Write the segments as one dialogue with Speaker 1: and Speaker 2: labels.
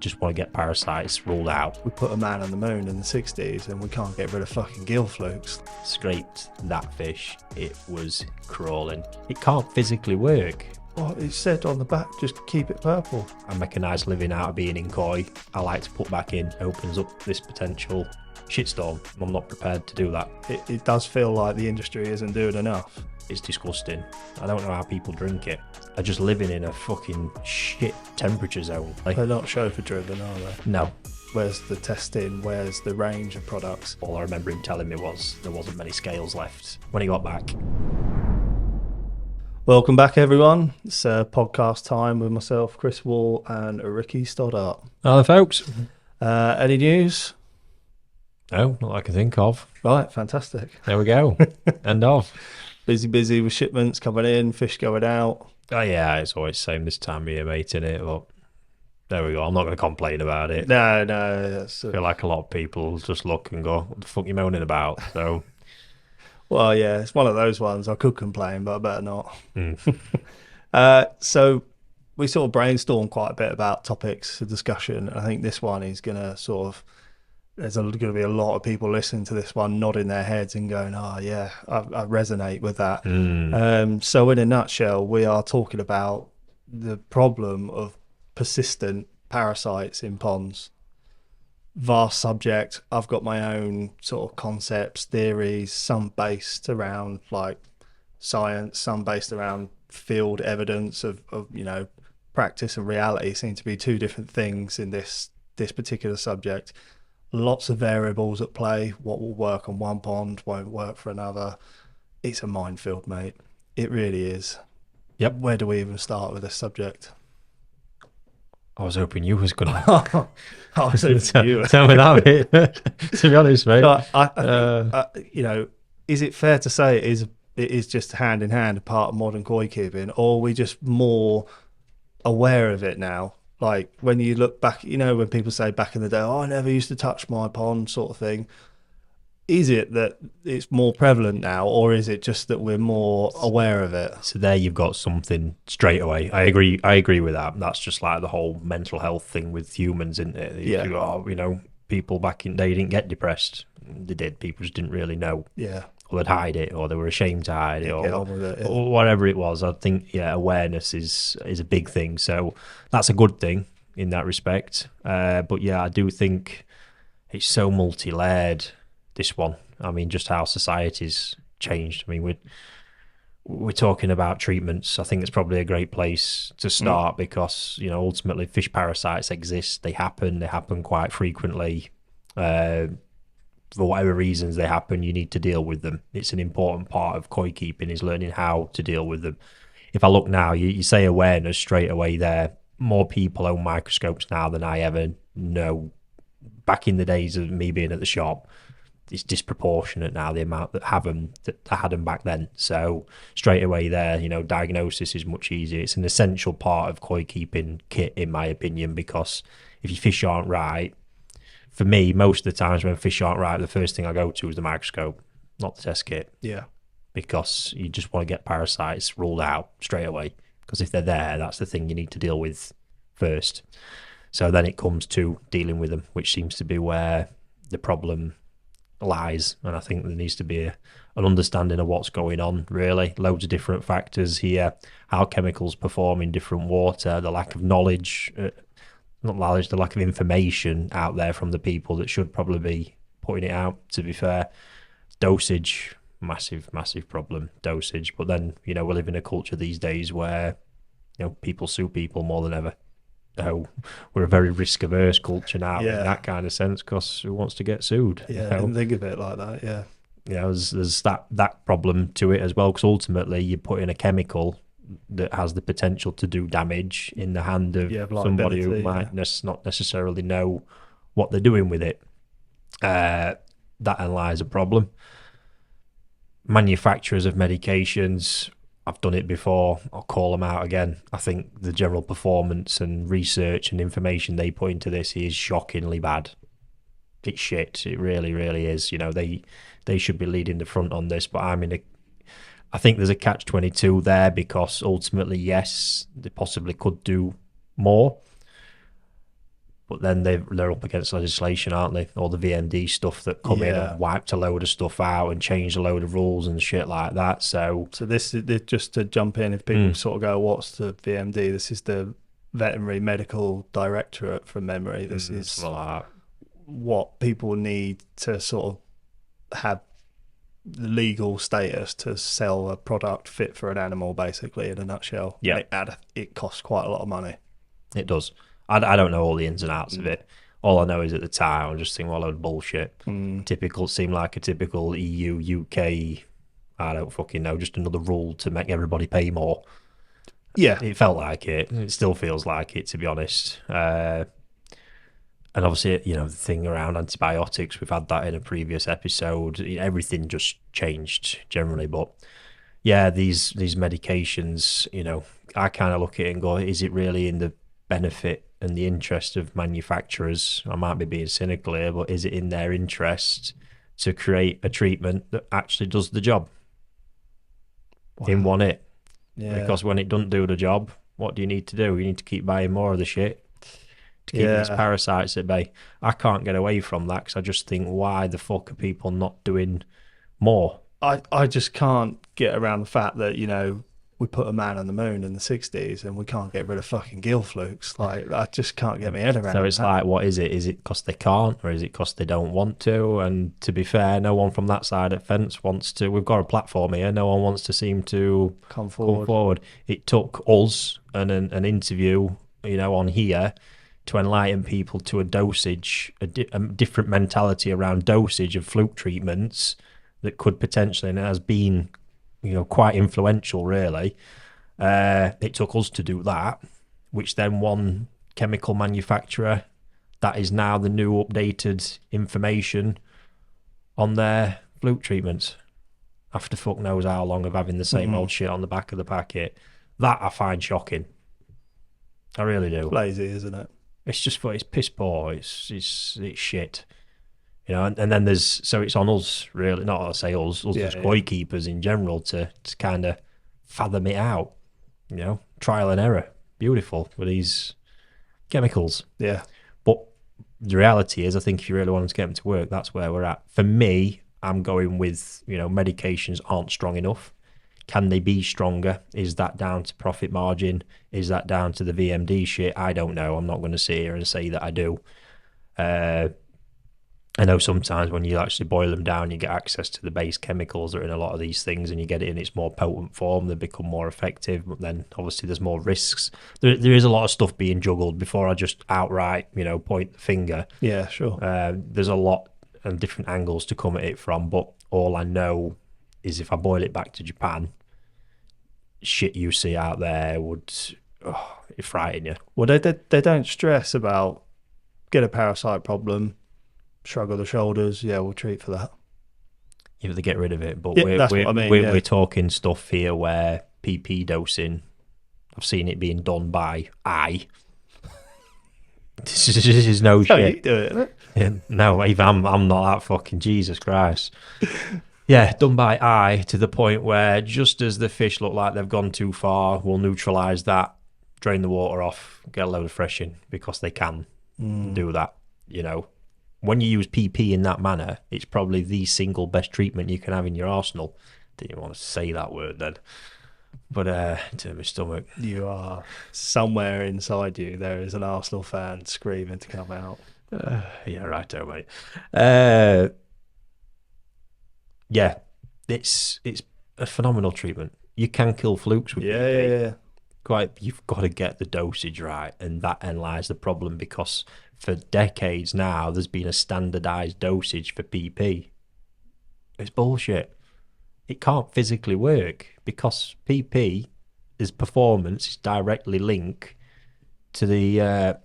Speaker 1: just want to get parasites ruled out.
Speaker 2: We put a man on the moon in the 60s and we can't get rid of fucking gill flukes.
Speaker 1: Scraped that fish, it was crawling. It can't physically work.
Speaker 2: Well, it said on the back, just keep it purple.
Speaker 1: A mechanised living out of being in koi, I like to put back in, opens up this potential shitstorm. I'm not prepared to do that.
Speaker 2: It does feel like the industry isn't doing enough.
Speaker 1: It's disgusting. I don't know how people drink it. They're just living in a fucking shit temperature zone.
Speaker 2: They're not chauffeur driven, are they?
Speaker 1: No.
Speaker 2: Where's the testing? Where's the range of products?
Speaker 1: All I remember him telling me was there wasn't many scales left when he got back.
Speaker 2: Welcome back, everyone. It's podcast time with myself, Chris Wall, and Ricky Stoddart.
Speaker 1: Hello, folks.
Speaker 2: Any news?
Speaker 1: No, not that I can think of.
Speaker 2: Right, fantastic.
Speaker 1: There we go. End of.
Speaker 2: Busy with shipments coming in, fish going out.
Speaker 1: Oh, yeah, it's always the same this time of year, mate, innit? But there we go. I'm not going to complain about it.
Speaker 2: No. That's
Speaker 1: I feel like a lot of people just look and go, what the fuck are you moaning about? So,
Speaker 2: well, yeah, it's one of those ones. I could complain, but I better not. So we sort of brainstormed quite a bit about topics for discussion. I think this one is going to sort of, there's going to be a lot of people listening to this one nodding their heads and going, oh, yeah, I resonate with that. So in a nutshell, we are talking about the problem of persistent parasites in ponds. Vast subject. I've got my own sort of concepts, theories, some based around like science, some based around field evidence of practice and reality. Seem to be two different things in this particular subject. Lots of variables at play. What will work on one pond won't work for another. It's a minefield, mate. It really is.
Speaker 1: Yep.
Speaker 2: Where do we even start with this subject?
Speaker 1: I was hoping you was going to
Speaker 2: I was hoping you.
Speaker 1: Tell me that bit, to be honest, mate.
Speaker 2: So I think, is it fair to say it is just hand in hand a part of modern koi keeping, or are we just more aware of it now? Like when you look back, when people say back in the day, oh, I never used to touch my pond sort of thing. Is it that it's more prevalent now, or is it just that we're more aware of it?
Speaker 1: So there you've got something straight away. I agree with that. That's just like the whole mental health thing with humans, isn't it?
Speaker 2: Yeah.
Speaker 1: People back in the day didn't get depressed. They did. People just didn't really know.
Speaker 2: Yeah.
Speaker 1: Or they'd hide it, or they were ashamed to hide it,
Speaker 2: Get on with it, yeah.
Speaker 1: or whatever it was. I think, awareness is a big thing. So that's a good thing in that respect. But yeah, I do think it's so multi-layered, this one. I mean, just how society's changed. I mean, we're talking about treatments. I think it's probably a great place to start because, ultimately fish parasites exist. They happen quite frequently. For whatever reasons they happen, you need to deal with them. It's an important part of koi keeping is learning how to deal with them. If I look now, you say awareness straight away there. More people own microscopes now than I ever know. Back in the days of me being at the shop, it's disproportionate now the amount that have them that I had them back then. So straight away there, diagnosis is much easier. It's an essential part of koi keeping kit, in my opinion, because if your fish aren't right, for me, most of the times when fish aren't right, the first thing I go to is the microscope, not the test kit.
Speaker 2: Yeah.
Speaker 1: Because you just want to get parasites ruled out straight away. Because if they're there, that's the thing you need to deal with first. So then it comes to dealing with them, which seems to be where the problem lies. And I think there needs to be an understanding of what's going on, really. Loads of different factors here, how chemicals perform in different water, the lack of knowledge, the lack of information out there from the people that should probably be putting it out, to be fair. Dosage, massive problem, dosage. But then, we live in a culture these days where, people sue people more than ever. So we're a very risk-averse culture now in that kind of sense, because who wants to get sued?
Speaker 2: Yeah, I didn't think of it like that, yeah.
Speaker 1: There's that problem to it as well, because ultimately you put in a chemical that has the potential to do damage in the hand of somebody who might not necessarily know what they're doing with it. That lies a problem. Manufacturers of medications, I've done it before, I'll call them out again. I think the general performance and research and information they put into this is shockingly bad. It's shit. It really, really is. They should be leading the front on this, but I think there's a catch-22 there, because ultimately, yes, they possibly could do more. But then they're up against legislation, aren't they? All the VMD stuff that come in
Speaker 2: Yeah.
Speaker 1: and wiped a load of stuff out and changed a load of rules and shit like that. So,
Speaker 2: So this is just to jump in. If people sort of go, "What's the VMD?" This is the Veterinary Medical Directorate from memory. This is
Speaker 1: something like that.
Speaker 2: what people need to sort of have the legal status to sell a product fit for an animal, basically, in a nutshell.
Speaker 1: Yeah.
Speaker 2: It costs quite a lot of money.
Speaker 1: It does. I don't know all the ins and outs of it. All I know is at the time, I was just thinking, well, a load of bullshit. Typical, seemed like a typical EU, UK, I don't fucking know, just another rule to make everybody pay more.
Speaker 2: Yeah.
Speaker 1: It felt like it. It still feels like it, to be honest. And obviously, you know, the thing around antibiotics, we've had that in a previous episode. Everything just changed generally. But yeah, these medications, you know, I kind of look at it and go, is it really in the benefit and the interest of manufacturers? I might be being cynical here, but is it in their interest to create a treatment that actually does the job in one hit?
Speaker 2: Yeah.
Speaker 1: Because when it doesn't do the job, what do you need to do? You need to keep buying more of the shit to keep these parasites at bay. I can't get away from that because I just think, why the fuck are people not doing more?
Speaker 2: I just can't get around the fact that, you know, we put a man on the moon in the 60s and we can't get rid of fucking gill flukes. Like, I just can't get my head around
Speaker 1: So it's
Speaker 2: that.
Speaker 1: like, what is it? Is it because they can't, or is it because they don't want to? And to be fair, no one from that side of the fence wants to. We've got a platform here. No one wants to seem to
Speaker 2: Come forward.
Speaker 1: It took us and an interview, you know, on here to enlighten people to a dosage, a different mentality around dosage of fluke treatments that could potentially, and it has been, you know, quite influential, really. It took us to do that, which then one chemical manufacturer, that is now the new updated information on their fluke treatments after fuck knows how long of having the same old shit on the back of the packet. That I find shocking. I really do.
Speaker 2: Lazy, isn't it?
Speaker 1: It's just, it's piss poor. It's shit. You know, and then there's, so it's on us, really, not I say us as koi keepers in general to kind of fathom it out, you know, trial and error. Beautiful with these chemicals.
Speaker 2: Yeah.
Speaker 1: But the reality is, I think if you really want to get them to work, that's where we're at. For me, I'm going with, you know, medications aren't strong enough. Can they be stronger? Is that down to profit margin? Is that down to the VMD shit? I don't know. I'm not going to sit here and say that I do. I know sometimes when you actually boil them down, you get access to the base chemicals that are in a lot of these things, and you get it in its more potent form. They become more effective, but then obviously there's more risks. There is a lot of stuff being juggled before I just outright, you know, point the finger.
Speaker 2: Yeah, sure.
Speaker 1: There's a lot and different angles to come at it from, but all I know is if I boil it back to Japan, shit you see out there would it frighten you.
Speaker 2: Well, they don't stress about get a parasite problem, shrug of the shoulders. Yeah, we'll treat for that.
Speaker 1: If they get rid of it, but
Speaker 2: Yeah, that's what I mean,
Speaker 1: we're talking stuff here where PP dosing, I've seen it being done by eye. This is no
Speaker 2: How
Speaker 1: shit.
Speaker 2: you do it, isn't it?
Speaker 1: Yeah, no, even I'm not that fucking Jesus Christ. Yeah, done by eye to the point where just as the fish look like they've gone too far, we'll neutralise that, drain the water off, get a load of fresh in because they can do that. You know, when you use PP in that manner, it's probably the single best treatment you can have in your arsenal. Didn't want to say that word then, but to my stomach.
Speaker 2: You are somewhere inside you. There is an Arsenal fan screaming to come out.
Speaker 1: Yeah, righto, mate. Yeah, it's a phenomenal treatment. You can kill flukes with PP.
Speaker 2: Yeah.
Speaker 1: Quite, you've got to get the dosage right, and that lies the problem because for decades now there's been a standardized dosage for PP. It's bullshit. It can't physically work because PP, its performance is directly linked to the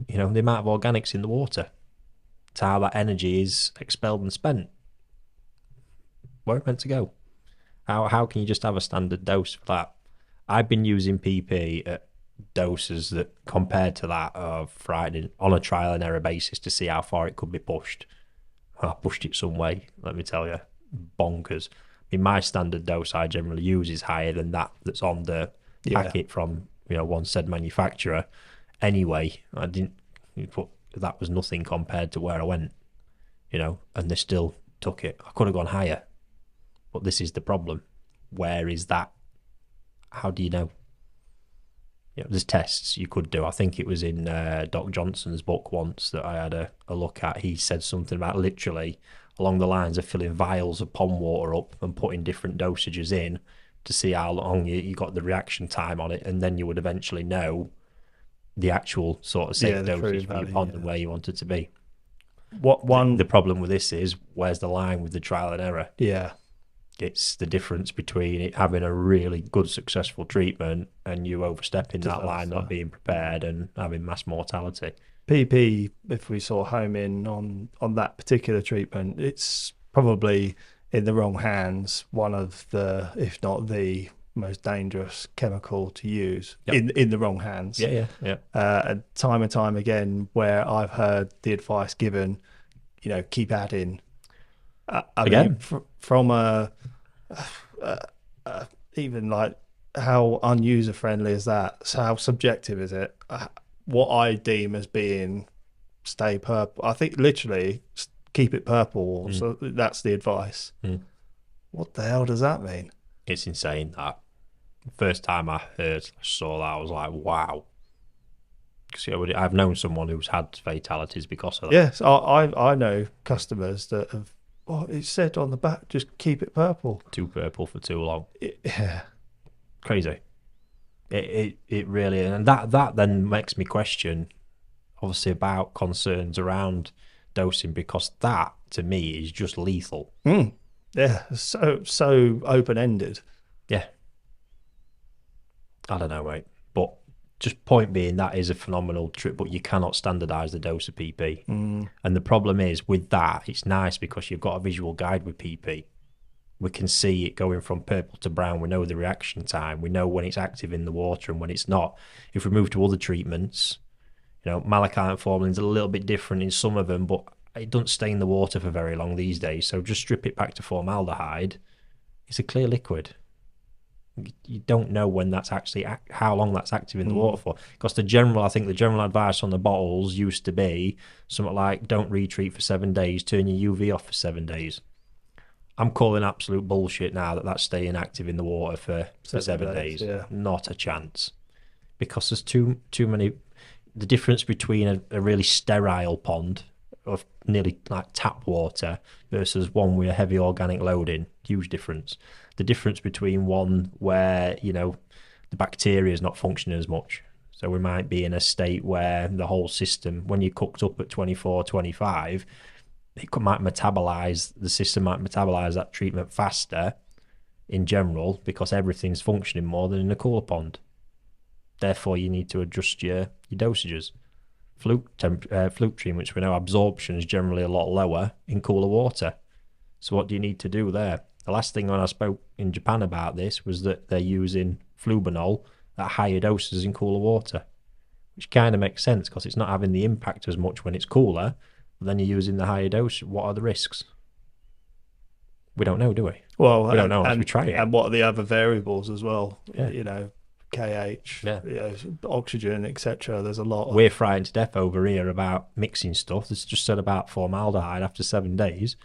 Speaker 1: you know, the amount of organics in the water, to how that energy is expelled and spent. Where it's meant to go. How can you just have a standard dose for that? I've been using PP at doses that compared to that of frightening on a trial and error basis to see how far it could be pushed. I pushed it some way, let me tell you. Bonkers. I mean, my standard dose I generally use is higher than that's on the packet from, you know, one said manufacturer. Anyway, I didn't put that was nothing compared to where I went, and they still took it. I could have gone higher, but this is the problem. Where is that? How do you know? There's tests you could do. I think it was in Doc Johnson's book once that I had a look at. He said something about literally along the lines of filling vials of pond water up and putting different dosages in to see how long you got the reaction time on it, and then you would eventually know the actual sort of safe dosage for your pond and where you want it to be. The problem with this is, where's the line with the trial and error?
Speaker 2: Yeah.
Speaker 1: It's the difference between it having a really good, successful treatment and you overstepping that line, not being prepared, and having mass mortality.
Speaker 2: PP, if we sort of home in on that particular treatment, it's probably in the wrong hands one of the, if not the most dangerous chemical to use. In the wrong hands.
Speaker 1: Yeah.
Speaker 2: And time again, where I've heard the advice given, keep adding. I mean, from even like, how unuser friendly is that? So how subjective is it? What I deem as being stay purple, I think literally keep it purple. So that's the advice. What the hell does that mean?
Speaker 1: It's insane. That first time I saw that, I was like, wow. Because I've known someone who's had fatalities because of that.
Speaker 2: Yes, I know customers that have. Oh, it said on the back, just keep it purple.
Speaker 1: Too purple for too long.
Speaker 2: Yeah,
Speaker 1: crazy. It really, and that then makes me question, obviously, about concerns around dosing, because that to me is just lethal.
Speaker 2: Yeah, so open ended.
Speaker 1: Yeah, I don't know, mate, but just point being, that is a phenomenal trip, but you cannot standardise the dose of PP. And the problem is with that, it's nice because you've got a visual guide with PP. We can see it going from purple to brown. We know the reaction time. We know when it's active in the water and when it's not. If we move to other treatments, malachite and formalin's a little bit different in some of them, but it doesn't stay in the water for very long these days. So just strip it back to formaldehyde. It's a clear liquid. You don't know when that's actually how long that's active in the water for, because I think the general advice on the bottles used to be something like, don't retreat for 7 days, turn your UV off for 7 days. I'm calling absolute bullshit now that that's staying active in the water for 7 days.
Speaker 2: Yeah.
Speaker 1: Not a chance, because there's too many. The difference between a really sterile pond of nearly like tap water versus one with a heavy organic loading, huge difference. The difference between one where, the bacteria is not functioning as much. So we might be in a state where the whole system, when you're cooked up at 24, 25, the system might metabolize that treatment faster in general, because everything's functioning more than in a cooler pond. Therefore, you need to adjust your dosages. Fluke treatment, which we know absorption is generally a lot lower in cooler water. So what do you need to do there? The last thing when I spoke in Japan about this was that they're using flubanol at higher doses in cooler water, which kind of makes sense because it's not having the impact as much when it's cooler, but then you're using the higher dose. What are the risks? We don't know, do we?
Speaker 2: Well,
Speaker 1: we don't know unless we try it.
Speaker 2: And what are the other variables as well?
Speaker 1: Yeah.
Speaker 2: KH, oxygen, etc. There's a lot.
Speaker 1: We're frightened to death over here about mixing stuff. This just said about formaldehyde after 7 days.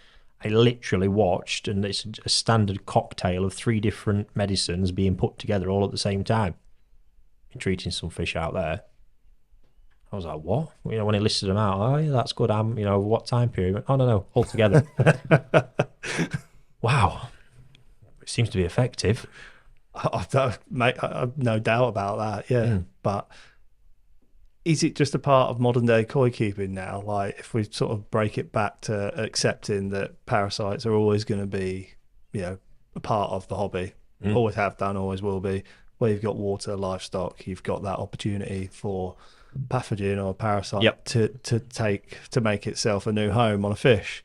Speaker 1: I literally watched, and it's a standard cocktail of 3 different medicines being put together all at the same time in treating some fish out there. I was like, what? When he listed them out, oh yeah, that's good. What time period? Oh no, all together. Wow, it seems to be effective.
Speaker 2: I've no doubt about that. Yeah, but is it just a part of modern day koi keeping now? Like, if we sort of break it back to accepting that parasites are always going to be, a part of the hobby, always have done, always will be. Where you've got water, livestock, you've got that opportunity for pathogen or parasite to make itself a new home on a fish.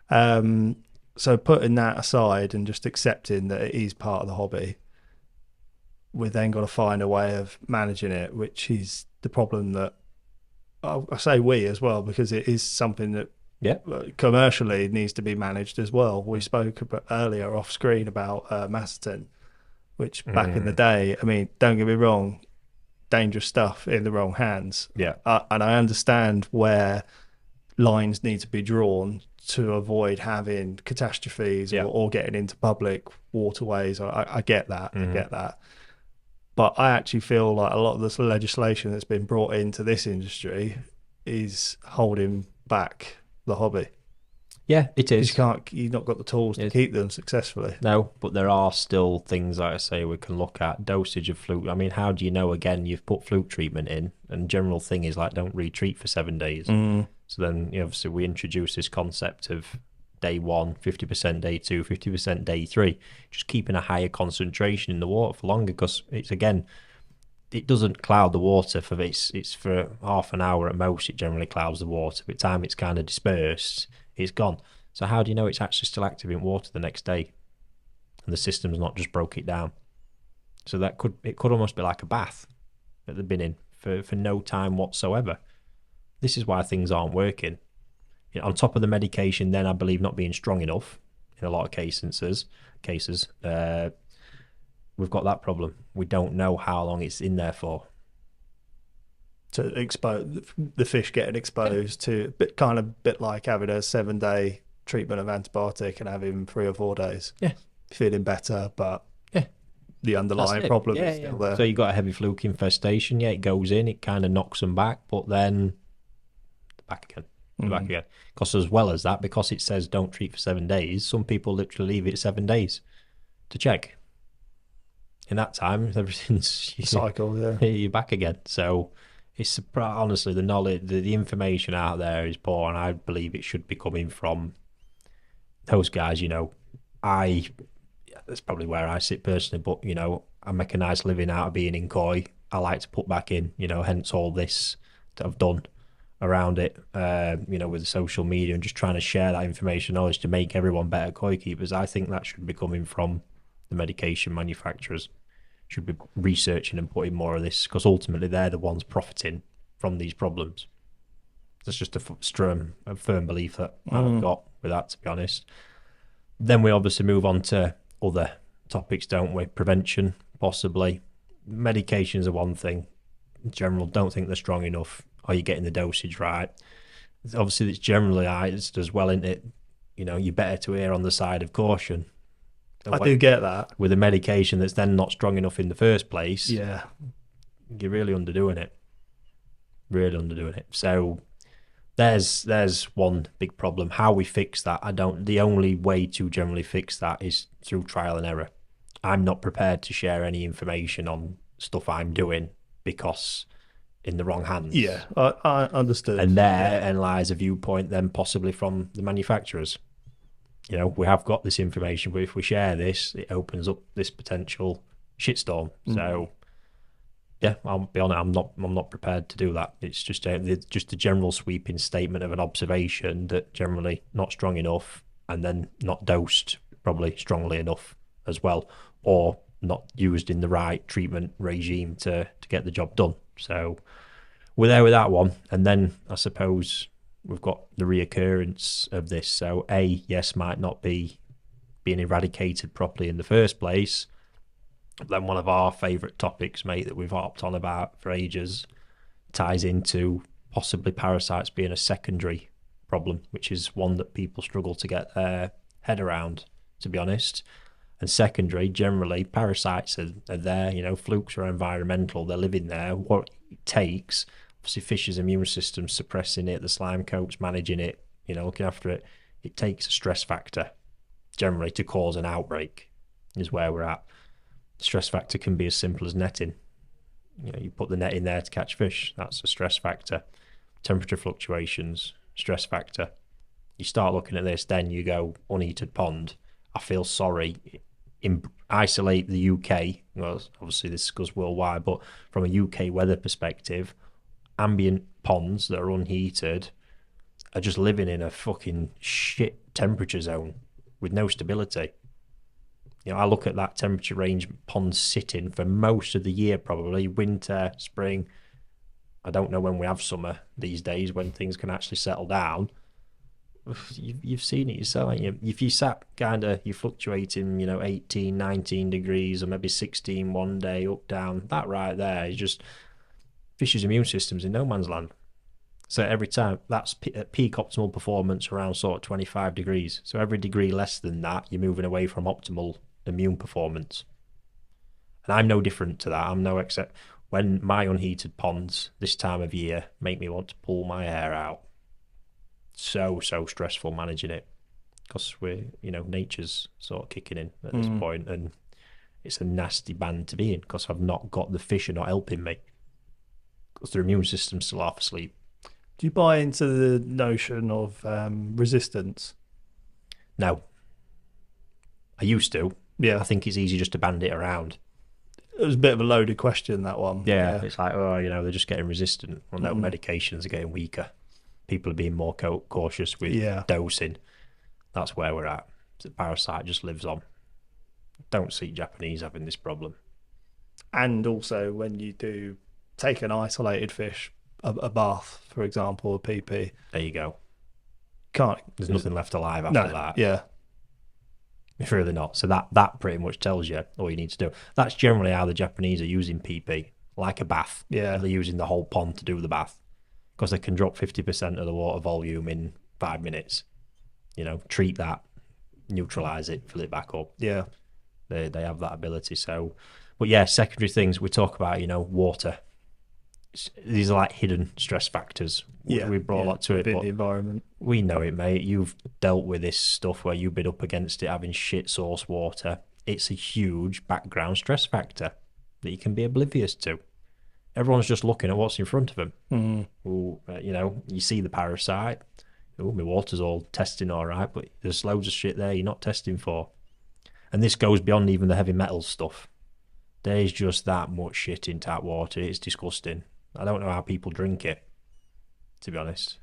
Speaker 2: So putting that aside and just accepting that it is part of the hobby, we've then got to find a way of managing it, which is the problem that I say we as well, because it is something that commercially needs to be managed as well. We spoke earlier off screen about Macetin, which back in the day, I mean, don't get me wrong, dangerous stuff in the wrong hands.
Speaker 1: Yeah.
Speaker 2: And I understand where lines need to be drawn to avoid having catastrophes or getting into public waterways. I get that. I get that. But I actually feel like a lot of this legislation that's been brought into this industry is holding back the hobby.
Speaker 1: Yeah, it is.
Speaker 2: You've not got the tools to keep them successfully.
Speaker 1: No, but there are still things, like I say, we can look at. Dosage of fluke. I mean, how do you know, again, you've put fluke treatment in, and general thing is like, don't retreat for 7 days. So then, obviously, we introduce this concept of day 1, 50% day 2, 50% day 3, just keeping a higher concentration in the water for longer, because it's, again, it doesn't cloud the water for this. It's for half an hour at most. It generally clouds the water. By the time it's kind of dispersed, it's gone. So how do you know it's actually still active in water the next day, and the system's not just broke it down? So it could almost be like a bath that they've been in for no time whatsoever. This is why things aren't working. On top of the medication, then I believe not being strong enough in a lot of cases, we've got that problem. We don't know how long it's in there for.
Speaker 2: To expose the fish getting exposed to a bit like having a 7-day treatment of antibiotic and having 3 or 4 days.
Speaker 1: Yeah,
Speaker 2: feeling better, but the underlying problem is still there.
Speaker 1: So you got a heavy fluke infestation. Yeah, it goes in, it kind of knocks them back, but then back again. Back again. Because as well as that, because it says don't treat for 7 days, some people literally leave it 7 days to check. In that time, everything's
Speaker 2: cycle.
Speaker 1: You're back again. So it's honestly, the knowledge, the information out there is poor, and I believe it should be coming from those guys. That's probably where I sit personally, but I make a nice living out of being in koi. I like to put back in, hence all this that I've done around it, with the social media and just trying to share that information, knowledge to make everyone better koi keepers. I think that should be coming from the medication manufacturers. Should be researching and putting more of this, because ultimately they're the ones profiting from these problems. That's just a firm belief that I've got with that, to be honest. Then we obviously move on to other topics, don't we? Prevention, possibly. Medications are one thing. In general, don't think they're strong enough. Are you getting the dosage right? Obviously, it's generalised as well, isn't it? You're better to err on the side of caution.
Speaker 2: I do get that.
Speaker 1: With a medication that's then not strong enough in the first place,
Speaker 2: yeah,
Speaker 1: you're really underdoing it. Really underdoing it. So there's one big problem. How we fix that, the only way to generally fix that is through trial and error. I'm not prepared to share any information on stuff I'm doing because in the wrong hands.
Speaker 2: Yeah, I understood.
Speaker 1: And therein lies a viewpoint then possibly from the manufacturers. We have got this information, but if we share this, it opens up this potential shitstorm. So, yeah, I'll be honest, I'm not prepared to do that. It's just a general sweeping statement of an observation that generally not strong enough, and then not dosed probably strongly enough as well, or not used in the right treatment regime to get the job done. So we're there with that one, and then I suppose we've got the reoccurrence of this. So yes, might not be being eradicated properly in the first place. Then one of our favourite topics, mate, that we've harped on about for ages, ties into possibly parasites being a secondary problem, which is one that people struggle to get their head around, to be honest. And secondary, generally, parasites are there. Flukes are environmental. They're living there. What it takes, obviously, fish's immune system suppressing it, the slime coats managing it, looking after it. It takes a stress factor, generally, to cause an outbreak, is where we're at. Stress factor can be as simple as netting. You put the net in there to catch fish. That's a stress factor. Temperature fluctuations, stress factor. You start looking at this, then you go unheated pond. I feel sorry. Isolate the UK. Well, obviously this goes worldwide, but from a UK weather perspective, ambient ponds that are unheated are just living in a fucking shit temperature zone with no stability. I look at that temperature range ponds sitting for most of the year, probably winter, spring. I don't know when we have summer these days, when things can actually settle down. You've seen it yourself, haven't you? If you sat you're fluctuating, 18, 19 degrees, or maybe 16 one day, up, down, that right there is just Fish's immune system's in no man's land. So every time, that's at peak optimal performance around sort of 25 degrees. So every degree less than that, you're moving away from optimal immune performance. And I'm no different to that. I'm no except when my unheated ponds this time of year make me want to pull my hair out. So stressful managing it because nature's sort of kicking in at this point, and it's a nasty band to be in because I've not got the fish are not helping me because their immune system's still half asleep.
Speaker 2: Do you buy into the notion of resistance?
Speaker 1: No. I used to.
Speaker 2: Yeah.
Speaker 1: I think it's easy just to band it around.
Speaker 2: It was a bit of a loaded question, that one.
Speaker 1: Yeah. It's like, they're just getting resistant. Well, no, medications are getting weaker. People are being more cautious with dosing. That's where we're at. The parasite just lives on. Don't see Japanese having this problem.
Speaker 2: And also, when you do take an isolated fish, a bath, for example, a PP.
Speaker 1: There you go.
Speaker 2: There's
Speaker 1: nothing left alive after that.
Speaker 2: Yeah.
Speaker 1: It's really not. So that pretty much tells you all you need to do. That's generally how the Japanese are using PP, like a bath.
Speaker 2: Yeah.
Speaker 1: They're using the whole pond to do the bath because they can drop 50% of the water volume in 5 minutes. Treat that, neutralize it, fill it back up.
Speaker 2: Yeah.
Speaker 1: They have that ability. So, but yeah, secondary things we talk about, water. These are like hidden stress factors.
Speaker 2: Yeah,
Speaker 1: we brought a lot to it.
Speaker 2: But the environment.
Speaker 1: We know it, mate. You've dealt with this stuff where you've been up against it having shit source water. It's a huge background stress factor that you can be oblivious to. Everyone's just looking at what's in front of them. You see the parasite. My water's all testing all right, but there's loads of shit there you're not testing for. And this goes beyond even the heavy metals stuff. There's just that much shit in tap water. It's disgusting. I don't know how people drink it, to be honest.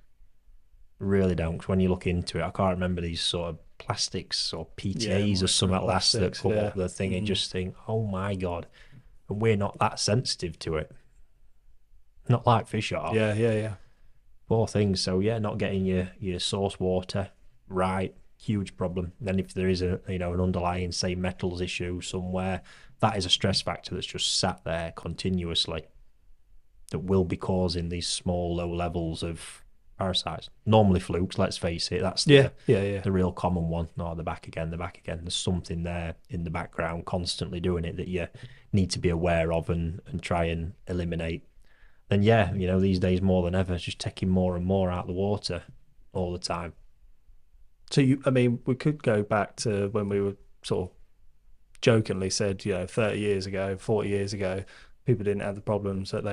Speaker 1: Really don't. 'Cause when you look into it, I can't remember these sort of plastics or PTAs or something last that come up the thing and just think, oh my God. And we're not that sensitive to it. Not like fish are.
Speaker 2: Yeah.
Speaker 1: Poor things. So yeah, not getting your source water right, huge problem. Then if there is an underlying, say, metals issue somewhere, that is a stress factor that's just sat there continuously that will be causing these small, low levels of parasites. Normally flukes, let's face it. That's the real common one. No, they're back again. There's something there in the background constantly doing it that you need to be aware of and try and eliminate. Then these days more than ever, just taking more and more out of the water all the time.
Speaker 2: So we could go back to when we were sort of jokingly said, 30 years ago, 40 years ago, people didn't have the problems that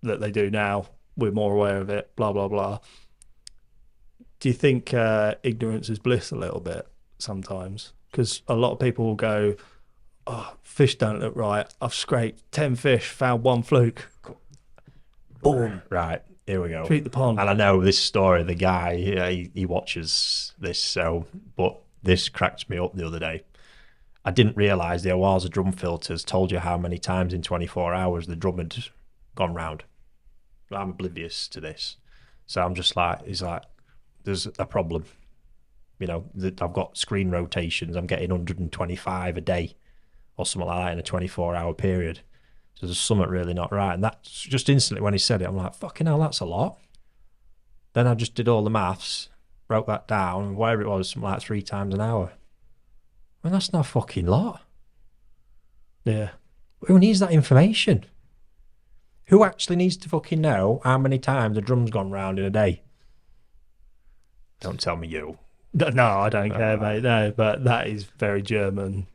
Speaker 2: they do now. We're more aware of it, blah, blah, blah. Do you think ignorance is bliss a little bit sometimes? Because a lot of people will go, oh, fish don't look right. I've scraped 10 fish, found one fluke. Boom.
Speaker 1: Right, here we go.
Speaker 2: Treat the pond.
Speaker 1: And I know this story, the guy, he watches this, but this cracked me up the other day. I didn't realise the Awaza drum filters told you how many times in 24 hours the drum had gone round. I'm oblivious to this. So I'm just like, he's like, there's a problem. I've got screen rotations. I'm getting 125 a day or something like that in a 24-hour period. So there's something really not right. And that's just instantly when he said it, I'm like, fucking hell, that's a lot. Then I just did all the maths, broke that down, and whatever it was, something like 3 times an hour. I mean, that's not a fucking lot.
Speaker 2: Yeah.
Speaker 1: Who needs that information? Who actually needs to fucking know how many times the drum's gone round in a day? Don't tell me you.
Speaker 2: No, I don't care, mate. No, but that is very German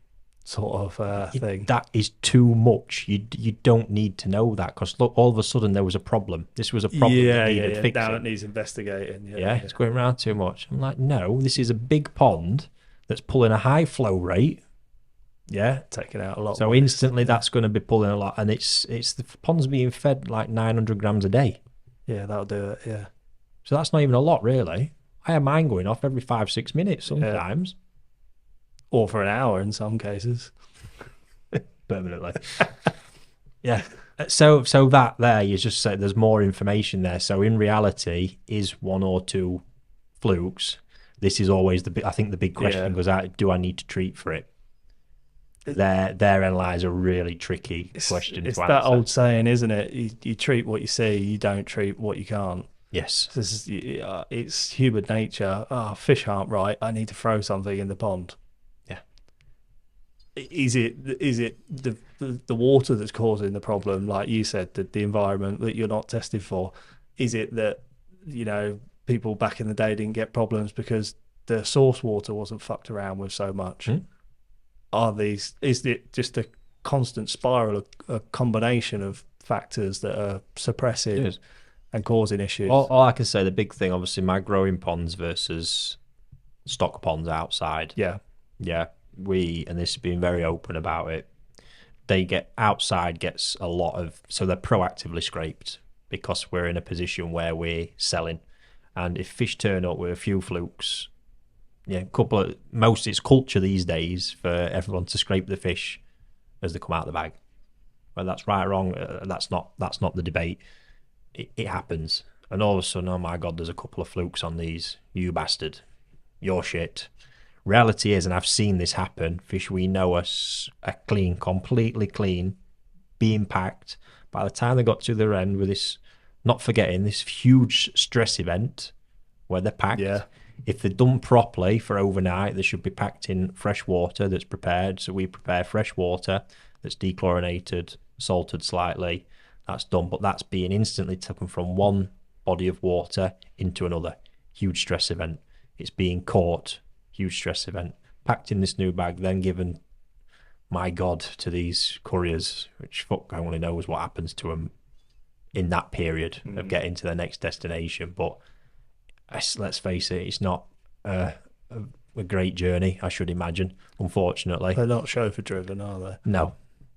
Speaker 2: sort of thing.
Speaker 1: That is too much. You don't need to know that because look, all of a sudden there was a problem. This was a problem that needed fixing.
Speaker 2: Now it needs investigating.
Speaker 1: It's going around too much. I'm like, no, this is a big pond that's pulling a high flow rate. Yeah,
Speaker 2: taking out a lot.
Speaker 1: So instantly that's going to be pulling a lot, and it's the pond's being fed like 900 grams a day.
Speaker 2: Yeah, that'll do it. Yeah.
Speaker 1: So that's not even a lot, really. I have mine going off every 5-6 minutes sometimes,
Speaker 2: or for an hour in some cases,
Speaker 1: permanently. Yeah. So that there, you just said there's more information there. So in reality, is 1 or 2 flukes? This is always I think the big question goes out: do I need to treat for it? therein lies a really tricky question
Speaker 2: It's
Speaker 1: to
Speaker 2: that
Speaker 1: answer.
Speaker 2: old saying, isn't it? You treat what you see, you don't treat what you can't.
Speaker 1: Yes.
Speaker 2: This is, it's human nature. Oh, fish aren't right. I need to throw something in the pond.
Speaker 1: Yeah.
Speaker 2: Is it the water that's causing the problem? Like you said, the environment that you're not tested for. Is it that people back in the day didn't get problems because the source water wasn't fucked around with so much?
Speaker 1: Hmm?
Speaker 2: Is it just a constant spiral, a combination of factors that are
Speaker 1: It
Speaker 2: suppressing
Speaker 1: is.
Speaker 2: and causing
Speaker 1: All,
Speaker 2: issues?
Speaker 1: all I can say, the big thing, obviously, my growing ponds versus stock ponds outside.
Speaker 2: Yeah,
Speaker 1: Yeah, and this has been very open about it. They get outside gets a lot of, so they're proactively scraped because we're in a position where we're selling. And if fish turn up with a few flukes, yeah, most it's culture these days for everyone to scrape the fish as they come out of the bag. Whether that's right or wrong, that's not the debate. It happens, and all of a sudden, oh my god, there's a couple of flukes on these. You bastard, you're shit. Reality is, and I've seen this happen. Fish we know are clean, completely clean, being packed. By the time they got to their end with this, not forgetting this huge stress event where they're packed.
Speaker 2: yeah,
Speaker 1: If they're done properly for overnight, they should be packed in fresh water that's prepared. So we prepare fresh water that's dechlorinated, salted slightly. That's done, but that's being instantly taken from one body of water into another. Huge stress event. It's being caught. Huge stress event. Packed in this new bag, then given, my God, to these couriers, which fuck only knows what happens to them in that period of getting to their next destination. But let's face it, it's not a great journey, I should imagine, unfortunately.
Speaker 2: they're not chauffeur driven, are they?
Speaker 1: No,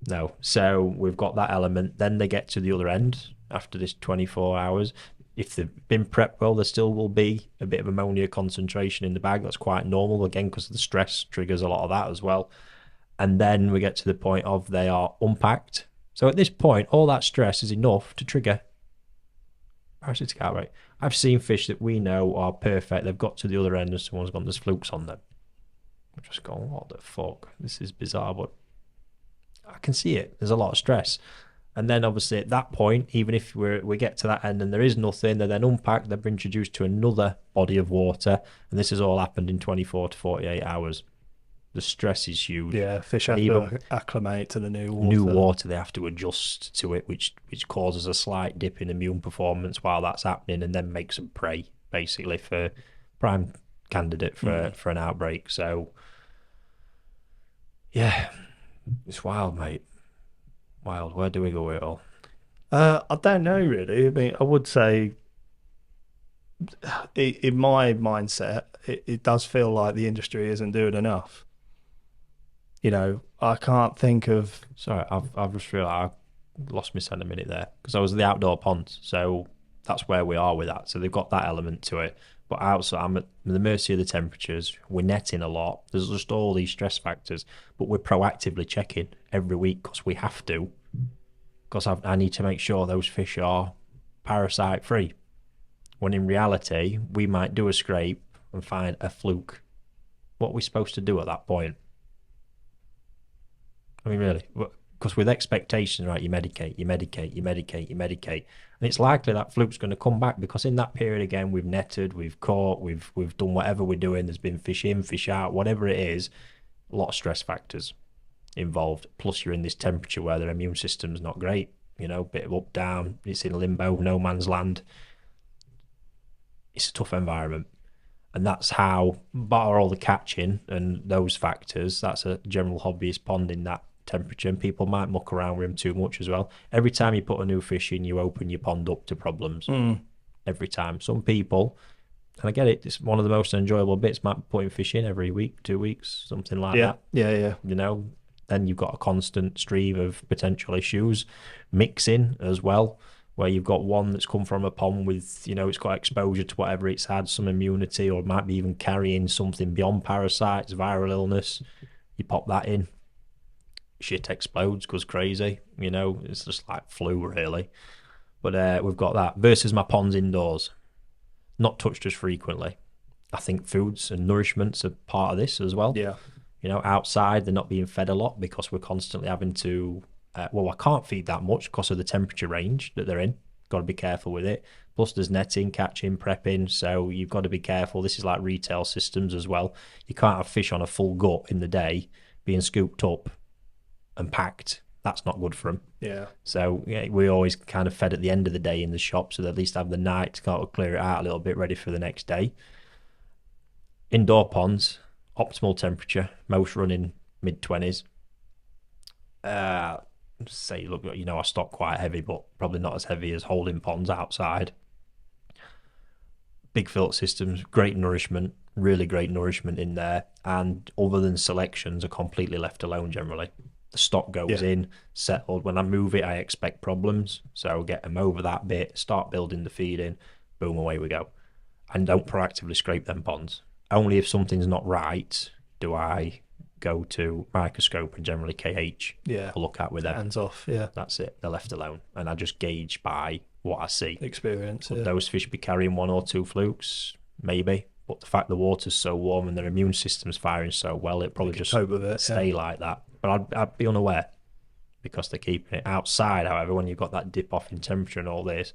Speaker 1: no. So we've got that element. Then they get to the other end after this 24 hours. If they've been prepped well, there still will be a bit of ammonia concentration in the bag. That's quite normal, again, because the stress triggers a lot of that as well. And then we get to the point of they are unpacked. So at this point, all that stress is enough to trigger parasitic outbreak. I've seen fish that we know are perfect. They've got to the other end and someone's gone, there's flukes on them. I'm just going, what the fuck? This is bizarre, but I can see it. There's a lot of stress. And then obviously at that point, even if we get to that end and there is nothing, they're then unpacked, they're introduced to another body of water, and this has all happened in 24 to 48 hours. The stress is huge.
Speaker 2: Yeah, fish have
Speaker 1: Even
Speaker 2: to acclimate to the new water.
Speaker 1: new water, they have to adjust to it, which causes a slight dip in immune performance while that's happening, and then makes them prey basically for prime candidate for an outbreak. So yeah, it's wild, mate. Wild. Where do we go with it all?
Speaker 2: I don't know really. I mean, I would say, in my mindset, it does feel like the industry isn't doing enough. I can't think of.
Speaker 1: Sorry, I've just realised I lost my scent a minute there because I was at the outdoor ponds, so that's where we are with that. So they've got that element to it. But outside, I'm at the mercy of the temperatures. We're netting a lot. There's just all these stress factors, but we're proactively checking every week because we have to. Because I need to make sure those fish are parasite free. When in reality, we might do a scrape and find a fluke. What are we supposed to do at that point? I mean, really, because with expectations, right, you medicate, you medicate, you medicate, you medicate, and it's likely that fluke's going to come back because in that period again, we've netted, we've caught, we've done whatever we're doing. There's been fish in, fish out, whatever it is. A lot of stress factors involved. Plus, you're in this temperature where their immune system's not great. Bit of up down. It's in limbo, no man's land. It's a tough environment. And that's how, bar all the catching and those factors, that's a general hobbyist pond in that temperature, and people might muck around with them too much as well. Every time you put a new fish in, you open your pond up to problems. Every time. Some people, and I get it, it's one of the most enjoyable bits, might be putting fish in every week, 2 weeks, something like that.
Speaker 2: Yeah.
Speaker 1: Then you've got a constant stream of potential issues mixing as well, where you've got one that's come from a pond with, it's got exposure to whatever it's had, some immunity, or might be even carrying something beyond parasites, viral illness. You pop that in, shit explodes, goes crazy. It's just like flu, really. But we've got that versus my ponds indoors, not touched as frequently. I think foods and nourishments are part of this as well.
Speaker 2: Yeah.
Speaker 1: Outside they're not being fed a lot because we're constantly having to. I can't feed that much because of the temperature range that they're in. Got to be careful with it. Plus, there's netting, catching, prepping, so you've got to be careful. This is like retail systems as well. You can't have fish on a full gut in the day being scooped up and packed. That's not good for them.
Speaker 2: Yeah.
Speaker 1: So we always kind of fed at the end of the day in the shop, so they at least have the night to kind of clear it out a little bit, ready for the next day. Indoor ponds, optimal temperature, most running mid-20s. Look, I stock quite heavy, but probably not as heavy as holding ponds outside. Big filter systems, great nourishment, really great nourishment in there, and other than selections are completely left alone generally. The stock goes in, settled. When I move it, I expect problems, so get them over that bit, start building the feed in, boom, away we go. And don't proactively scrape them ponds. Only if something's not right do I go to microscope and generally KH to look at with them.
Speaker 2: Hands off, yeah.
Speaker 1: That's it. They're left alone. And I just gauge by what I see.
Speaker 2: Experience,
Speaker 1: Could those fish be carrying one or two flukes? Maybe. But the fact the water's so warm and their immune system's firing so well, it probably just
Speaker 2: cope with it,
Speaker 1: stay like that. But I'd be unaware because they're keeping it outside. However, when you've got that dip off in temperature and all this,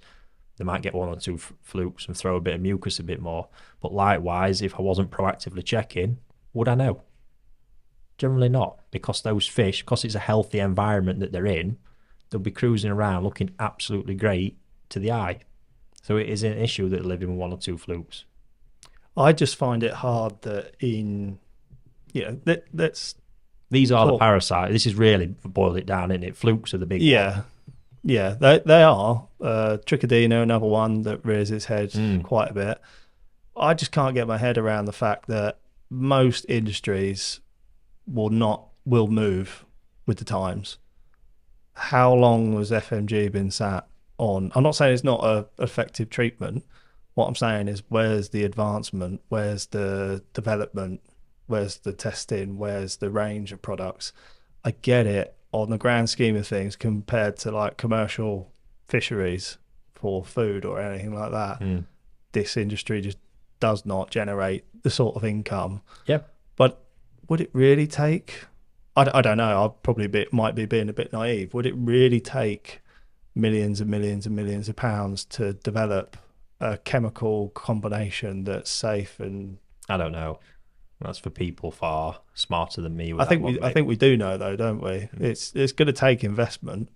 Speaker 1: they might get one or two flukes and throw a bit of mucus a bit more. But likewise, if I wasn't proactively checking, would I know? Generally not, because those fish, because it's a healthy environment that they're in, they'll be cruising around looking absolutely great to the eye. So it is an issue that they're living with one or two flukes.
Speaker 2: I just find it hard that
Speaker 1: these are the parasites. This is really boiled it down, isn't it? Flukes are the big one.
Speaker 2: Yeah, they are. Trichodina, another one that rears its head quite a bit. I just can't get my head around the fact that most industries will move with the times. How long has FMG been sat on? I'm not saying it's not a effective treatment. What I'm saying is, where's the advancement? Where's the development? Where's the testing? Where's the range of products? I get it on the grand scheme of things compared to like commercial fisheries for food or anything like that. This industry just does not generate the sort of income.
Speaker 1: Yep.
Speaker 2: But would it really take, I don't know, I probably might be being a bit naive, would it really take millions and millions and millions of pounds to develop a chemical combination that's safe? And
Speaker 1: I don't know. That's for people far smarter than me.
Speaker 2: I think we do know though, don't we? It's going to take investment.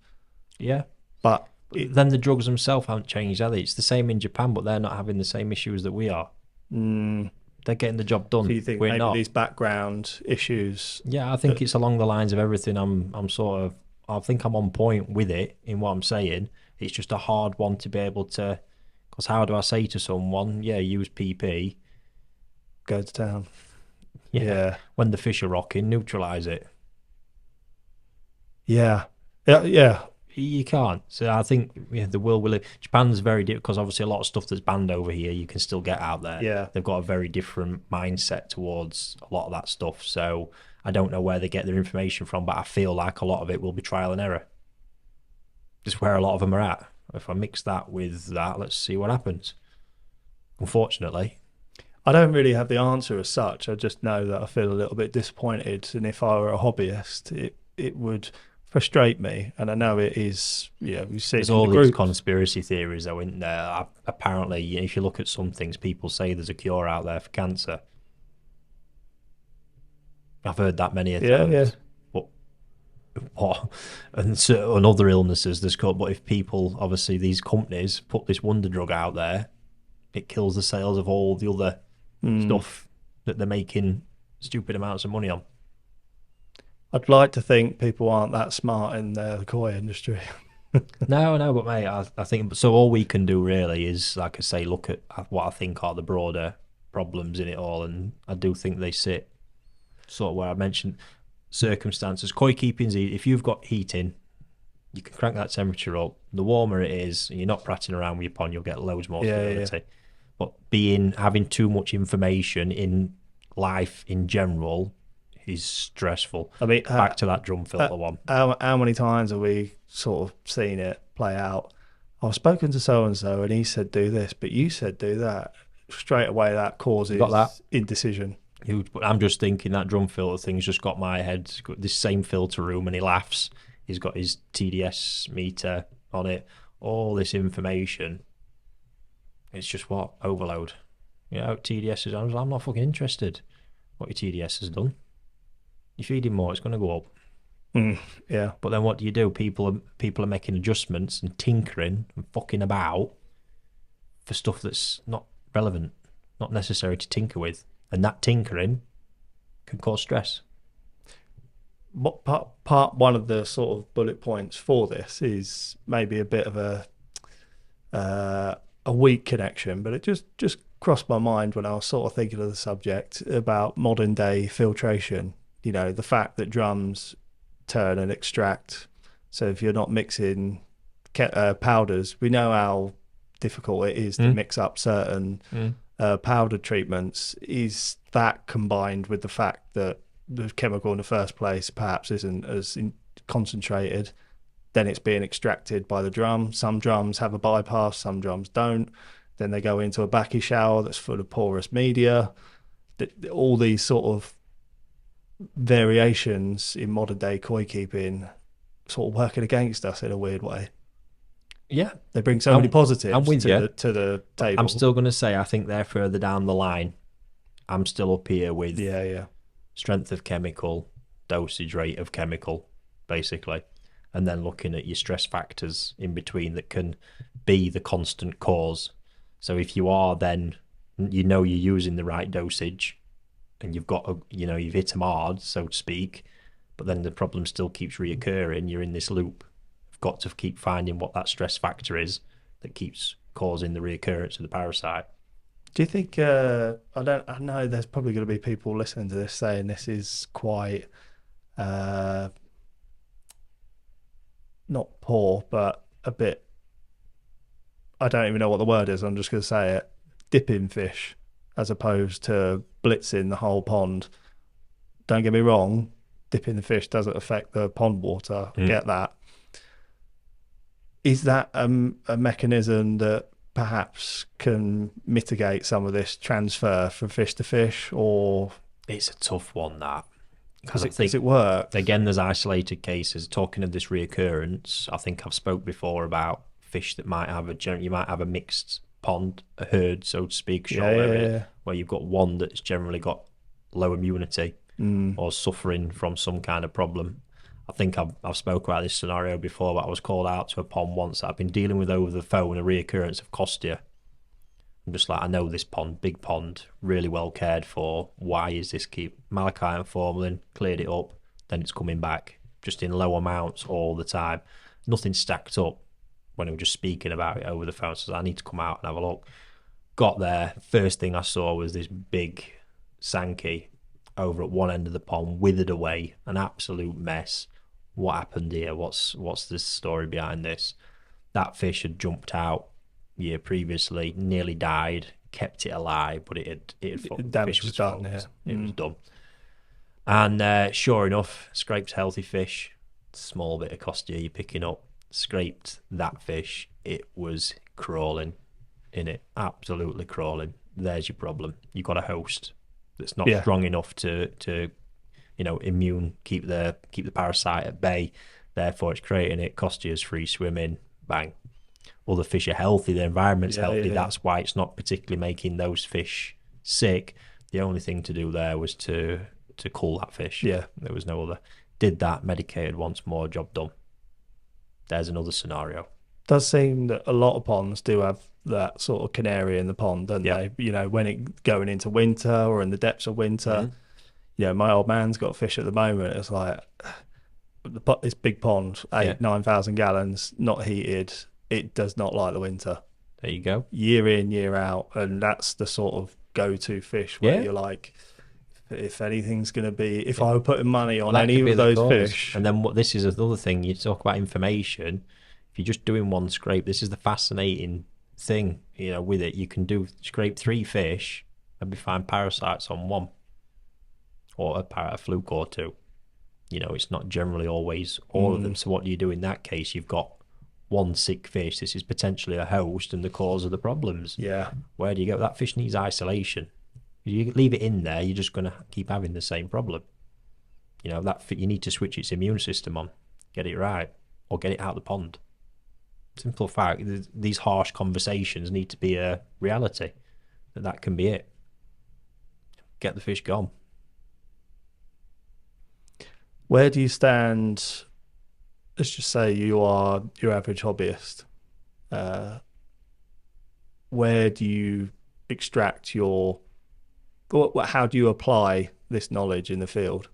Speaker 1: Yeah,
Speaker 2: but
Speaker 1: then the drugs themselves haven't changed, are they? It's the same in Japan, but they're not having the same issues that we are. They're getting the job done.
Speaker 2: So you think
Speaker 1: we're
Speaker 2: maybe
Speaker 1: not.
Speaker 2: These background issues?
Speaker 1: Yeah, I think it's along the lines of everything. I think I'm on point with it in what I'm saying. It's just a hard one to be able to, because how do I say to someone, use PP,
Speaker 2: go to town.
Speaker 1: Yeah. When the fish are rocking, neutralise it.
Speaker 2: Yeah.
Speaker 1: You can't. So I think the world will. Japan's very different because obviously a lot of stuff that's banned over here you can still get out there.
Speaker 2: Yeah.
Speaker 1: They've got a very different mindset towards a lot of that stuff. So I don't know where they get their information from, but I feel like a lot of it will be trial and error. Just where a lot of them are at. If I mix that with that, let's see what happens. Unfortunately.
Speaker 2: I don't really have the answer as such. I just know that I feel a little bit disappointed, and if I were a hobbyist, it would frustrate me. And I know it is. Yeah, we see
Speaker 1: there's all these conspiracy theories, though, isn't there? Apparently, if you look at some things, people say there's a cure out there for cancer. I've heard that many times.
Speaker 2: Yeah.
Speaker 1: But and other illnesses, there's called. But if people, obviously, these companies put this wonder drug out there, it kills the sales of all the other stuff that they're making stupid amounts of money on.
Speaker 2: I'd like to think people aren't that smart in the koi industry.
Speaker 1: No, but mate, I think so. All we can do really is, like I say, look at what I think are the broader problems in it all, and I do think they sit sort of where I mentioned circumstances. Koi keeping's easy. If you've got heating, you can crank that temperature up. The warmer it is, and you're not prattling around with your pond, you'll get loads more stability. Yeah. But having too much information in life in general is stressful. I mean, back to that drum filter one.
Speaker 2: How many times have we sort of seen it play out? I've spoken to so and so, and he said do this, but you said do that. Straight away, that causes indecision.
Speaker 1: Huge. But I'm just thinking that drum filter thing's just got my head. He's got this same filter room, and he laughs. He's got his TDS meter on it. All this information. It's just what overload. TDS is. I'm not fucking interested. What your TDS has done. You feed him more, it's going to go up.
Speaker 2: Yeah.
Speaker 1: But then what do? People are making adjustments and tinkering and fucking about for stuff that's not relevant, not necessary to tinker with, and that tinkering can cause stress.
Speaker 2: What part one of the sort of bullet points for this is maybe a bit of a weak connection, but it just crossed my mind when I was sort of thinking of the subject about modern day filtration. You know, the fact that drums turn and extract. So if you're not mixing powders, we know how difficult it is to mix up certain powder treatments. Is that combined with the fact that the chemical in the first place perhaps isn't as concentrated, then it's being extracted by the drum. Some drums have a bypass, some drums don't. Then they go into a backy shower that's full of porous media. All these sort of variations in modern day koi keeping sort of working against us in a weird way.
Speaker 1: Yeah,
Speaker 2: they bring so many positives
Speaker 1: I'm with you.
Speaker 2: To the table.
Speaker 1: I'm still going to say I think they're further down the line. I'm still up here with strength of chemical, dosage rate of chemical, basically, and then looking at your stress factors in between that can be the constant cause. So if you are then, you're using the right dosage and you've got, you've hit them hard, so to speak, but then the problem still keeps reoccurring, you're in this loop. You've got to keep finding what that stress factor is that keeps causing the reoccurrence of the parasite.
Speaker 2: Do you think, I know there's probably going to be people listening to this saying this is quite, not poor, but a bit, I don't even know what the word is, I'm just going to say it, dipping fish as opposed to blitzing the whole pond. Don't get me wrong, dipping the fish doesn't affect the pond water, I get that. Is that a mechanism that perhaps can mitigate some of this transfer from fish to fish, or
Speaker 1: it's a tough one, that,
Speaker 2: because it works?
Speaker 1: Again, there's isolated cases. Talking of this reoccurrence, I think I've spoke before about fish that might have you might have a mixed pond, a herd, so to speak, where you've got one that's generally got low immunity or suffering from some kind of problem. I think I've spoke about this scenario before, but I was called out to a pond once that I've been dealing with over the phone, a reoccurrence of Costia. I'm just like, I know this pond, big pond, really well cared for. Why is this keep malachite and formalin? Cleared it up, then it's coming back, just in low amounts all the time. Nothing stacked up. When I was just speaking about it over the phone, so I need to come out and have a look. Got there, first thing I saw was this big Sankey over at one end of the pond, withered away, an absolute mess. What happened here? What's the story behind this? That fish had jumped out year previously, nearly died, kept it alive, but it
Speaker 2: damage was done. Yeah.
Speaker 1: It was done. And sure enough, scraped healthy fish, small bit of Costia you're picking up, scraped that fish. It was crawling in it, absolutely crawling. There's your problem. You've got a host that's not strong enough to immune, keep the parasite at bay. Therefore, it's creating it. Costia's free swimming. Bang. Other fish are healthy. The environment's healthy. That's why it's not particularly making those fish sick. The only thing to do there was to cool that fish.
Speaker 2: Yeah,
Speaker 1: there was no other. Did that, medicated once more, job done. There's another scenario.
Speaker 2: Does seem that a lot of ponds do have that sort of canary in the pond, don't they? When it going into winter or in the depths of winter. My old man's got fish at the moment. It's like this big pond, 9,000 gallons, not heated. It does not like the winter.
Speaker 1: There you go.
Speaker 2: Year in, year out, and that's the sort of go-to fish where you're like, if anything's going to be, if I were putting money on any of those fish.
Speaker 1: And then this is another thing, you talk about information. If you're just doing one scrape, this is the fascinating thing, with it. You can scrape 3 fish and find parasites on one, or a fluke or 2. It's not generally always all of them. So what do you do in that case? You've got one sick fish. This is potentially a host and the cause of the problems.
Speaker 2: Yeah.
Speaker 1: Where do you go? That fish needs isolation. You leave it in there, you're just going to keep having the same problem. You need to switch its immune system on, get it right, or get it out of the pond. Simple fact. These harsh conversations need to be a reality. That can be it. Get the fish gone.
Speaker 2: Where do you stand? Let's just say you are your average hobbyist. Where do you extract how do you apply this knowledge in the field?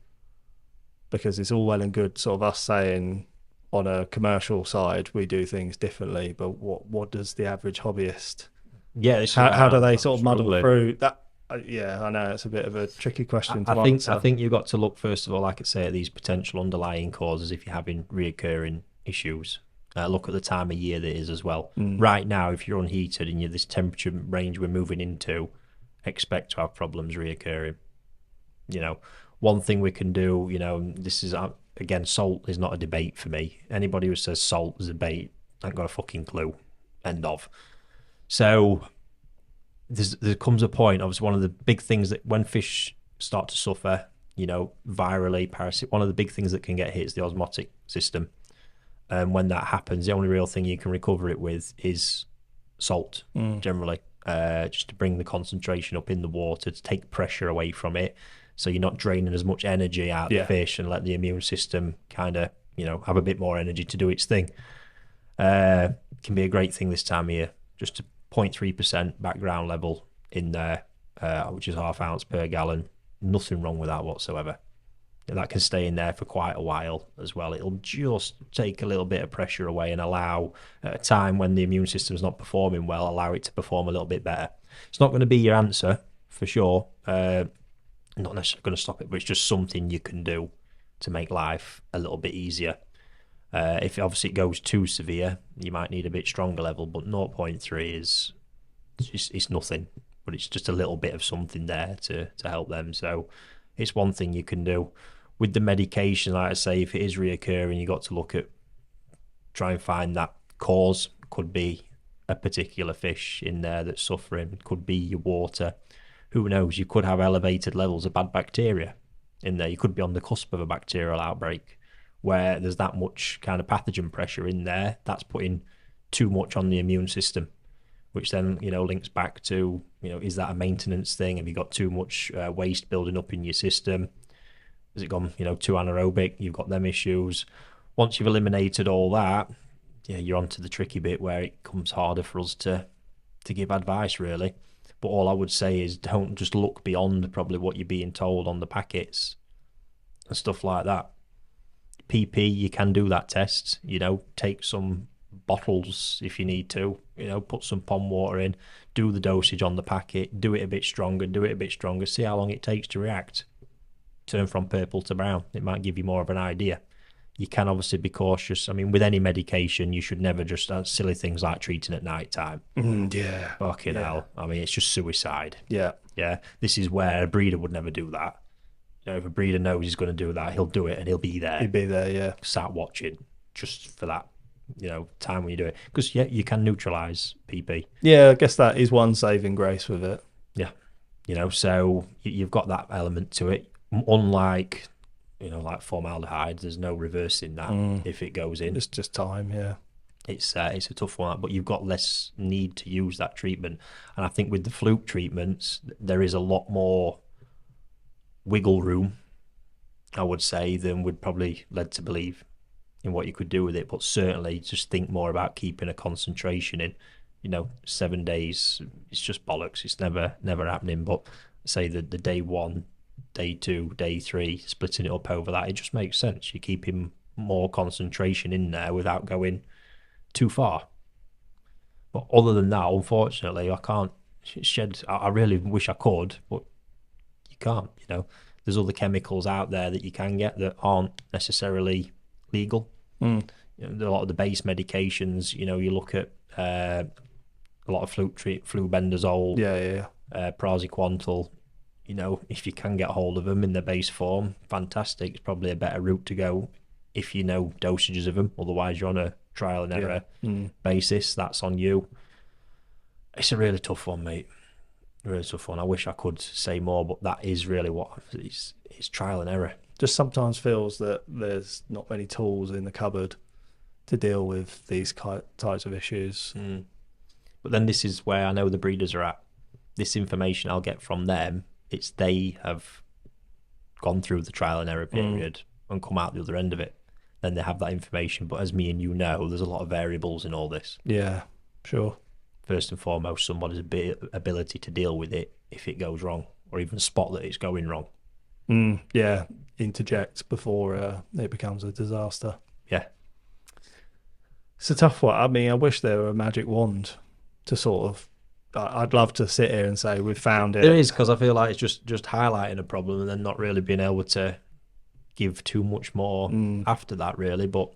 Speaker 2: Because it's all well and good sort of us saying on a commercial side we do things differently, but what does the average hobbyist?
Speaker 1: Yeah,
Speaker 2: how do they sort of muddle through that? Yeah, I know it's a bit of a tricky question to answer.
Speaker 1: I think you've got to look first of all, like I say, at these potential underlying causes if you're having reoccurring issues. Look at the time of year that it is as well. Right now, if you're unheated and you're this temperature range we're moving into, expect to have problems reoccurring. One thing we can do, this is, again, salt is not a debate for me. Anybody who says salt is a bait, ain't got a fucking clue. End of. So there comes a point, obviously, one of the big things that when fish start to suffer, virally, parasite, one of the big things that can get hit is the osmotic system. And when that happens, the only real thing you can recover it with is salt, generally, just to bring the concentration up in the water, to take pressure away from it, so you're not draining as much energy out of the fish and let the immune system kind of, have a bit more energy to do its thing. Can be a great thing this time of year, just to 0.3% background level in there, which is half ounce per gallon. Nothing wrong with that whatsoever. And that can stay in there for quite a while as well. It'll just take a little bit of pressure away and allow, at a time when the immune system's not performing well, allow it to perform a little bit better. It's not going to be your answer, for sure. Not necessarily going to stop it, but it's just something you can do to make life a little bit easier. If obviously it goes too severe, you might need a bit stronger level, but 0.3 it's nothing, but it's just a little bit of something there to help them. So it's one thing you can do. With the medication, like I say, if it is reoccurring, you got to look at, try and find that cause. Could be a particular fish in there that's suffering, could be your water. Who knows? You could have elevated levels of bad bacteria in there. You could be on the cusp of a bacterial outbreak where there's that much kind of pathogen pressure in there. That's putting too much on the immune system, which then, links back to, is that a maintenance thing? Have you got too much waste building up in your system? Has it gone, too anaerobic? You've got them issues. Once you've eliminated all that, you're onto the tricky bit where it comes harder for us to give advice, really. But all I would say is don't just look beyond probably what you're being told on the packets and stuff like that. PP, you can do that test, take some bottles if you need to, put some pond water in, do the dosage on the packet, do it a bit stronger, see how long it takes to react. Turn from purple to brown. It might give you more of an idea. You can obviously be cautious. I mean, with any medication, you should never just silly things like treating at night time. Fucking hell. I mean, it's just suicide.
Speaker 2: Yeah.
Speaker 1: This is where a breeder would never do that. If a breeder knows he's going to do that, he'll do it and he'll be there.
Speaker 2: He'd be there, yeah.
Speaker 1: Sat watching just for that, time when you do it. Because, you can neutralise PP.
Speaker 2: Yeah, I guess that is one saving grace with it.
Speaker 1: Yeah. So you've got that element to it. Unlike, like formaldehyde, there's no reversing that if it goes in.
Speaker 2: It's just time, yeah.
Speaker 1: It's a tough one, but you've got less need to use that treatment. And I think with the fluke treatments, there is a lot more wiggle room, I would say, than would probably led to believe in what you could do with it. But certainly just think more about keeping a concentration in. 7 days, it's just bollocks. It's never happening. But say the day 1, day 2, day 3, splitting it up over that, it just makes sense. You're keeping more concentration in there without going too far. But other than that, unfortunately, I can't shed. I really wish I could, but you can't. There's other chemicals out there that you can get that aren't necessarily legal. A lot of the base medications, you look at a lot of flubendazole, praziquantel. If you can get hold of them in their base form, fantastic. It's probably a better route to go if you know dosages of them. Otherwise, you're on a trial and error basis. That's on you. It's a really tough one, mate. really tough one. I wish I could say more, but that is really what it's trial and error.
Speaker 2: Just sometimes feels that there's not many tools in the cupboard to deal with these types of issues.
Speaker 1: But then this is where I know the breeders are at. This information I'll get from them, it's they have gone through the trial and error period and come out the other end of it. Then they have that information. But as me and you know, there's a lot of variables in all this.
Speaker 2: Yeah, sure.
Speaker 1: First and foremost, somebody's ability to deal with it if it goes wrong, or even spot that it's going wrong.
Speaker 2: Yeah, interject before it becomes a disaster.
Speaker 1: Yeah.
Speaker 2: It's a tough one. I mean, I wish there were a magic wand to sort of... I'd love to sit here and say we've found it.
Speaker 1: There is, because I feel like it's just highlighting a problem and then not really being able to give too much more after that, really. But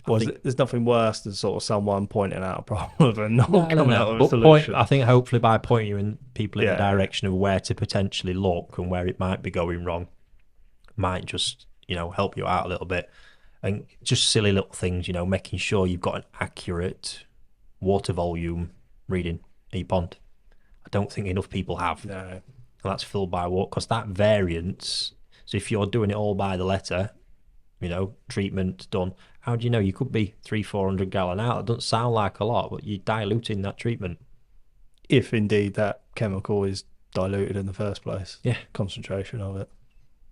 Speaker 2: there's nothing worse than sort of someone pointing out a problem and not coming out with a solution.
Speaker 1: I think hopefully by pointing you in people in the direction of where to potentially look and where it might be going wrong, might just, help you out a little bit. And just silly little things, making sure you've got an accurate water volume reading in your pond. I don't think enough people have.
Speaker 2: No.
Speaker 1: And that's filled by what? Because that variance, so if you're doing it all by the letter, treatment done, how do you know? You could be 300-400 gallon out. It doesn't sound like a lot, but you're diluting that treatment.
Speaker 2: If indeed that chemical is diluted in the first place.
Speaker 1: Yeah.
Speaker 2: Concentration of it.